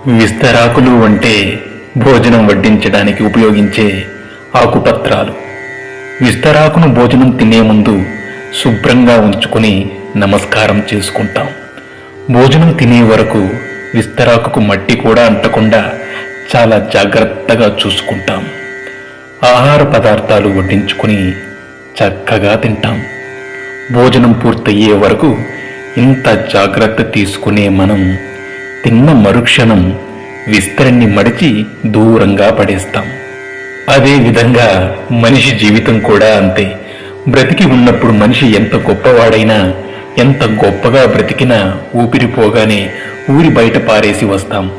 విస్తరాకులు అంటే భోజనం వడ్డించడానికి ఉపయోగించే ఆకుపత్రాలు. విస్తరాకును భోజనం తినే ముందు శుభ్రంగా ఉంచుకుని నమస్కారం చేసుకుంటాం. భోజనం తినే వరకు విస్తరాకుకు మట్టి కూడా అంటకుండా చాలా జాగ్రత్తగా చూసుకుంటాం. ఆహార పదార్థాలు వడ్డించుకుని చక్కగా తింటాం. భోజనం పూర్తయ్యే వరకు ఇంత జాగ్రత్త తీసుకునే మనం తిన్న మరుక్షణం విస్తరణని మడిచి దూరంగా పడేస్తాం. అదే విధంగా మనిషి జీవితం కూడా అంతే. బ్రతికి ఉన్నప్పుడు మనిషి ఎంత గొప్పవాడైనా, ఎంత గొప్పగా బ్రతికినా ఊపిరిపోగానే ఊరి బయట పారేసి వస్తాం.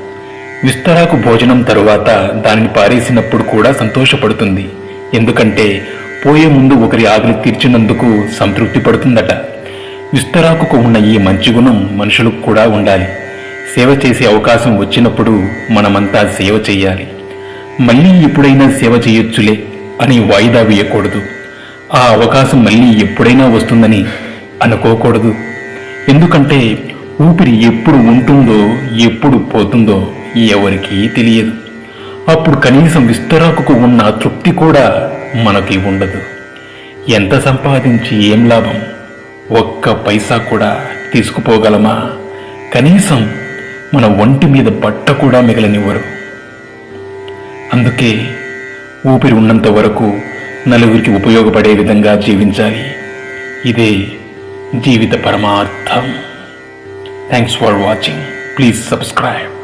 విస్తరాకు భోజనం తరువాత దానిని పారేసినప్పుడు కూడా సంతోషపడుతుంది. ఎందుకంటే పోయే ముందు ఒకరి ఆకలి తీర్చినందుకు సంతృప్తి పడుతుందట. విస్తరాకుకు ఉన్న ఈ మంచి గుణం మనుషులకు కూడా ఉండాలి. సేవ చేసే అవకాశం వచ్చినప్పుడు మనమంతా సేవ చెయ్యాలి. మళ్ళీ ఎప్పుడైనా సేవ చేయొచ్చులే అని వాయిదా వేయకూడదు. ఆ అవకాశం మళ్ళీ ఎప్పుడైనా వస్తుందని అనుకోకూడదు. ఎందుకంటే ఊపిరి ఎప్పుడు ఉంటుందో ఎప్పుడు పోతుందో ఎవరికీ తెలియదు. అప్పుడు కనీసం విస్తరాకుకు ఉన్న తృప్తి కూడా మనకి ఉండదు. ఎంత సంపాదించి ఏం లాభం? ఒక్క పైసా కూడా తీసుకుపోగలమా? కనీసం మన ఒంటి మీద బట్ట కూడా మిగలనివ్వరు. అందుకే ఊపిరి ఉన్నంత వరకు నలుగురికి ఉపయోగపడే విధంగా జీవించాలి. ఇదే జీవిత పరమార్థం. Thanks for watching. Please subscribe.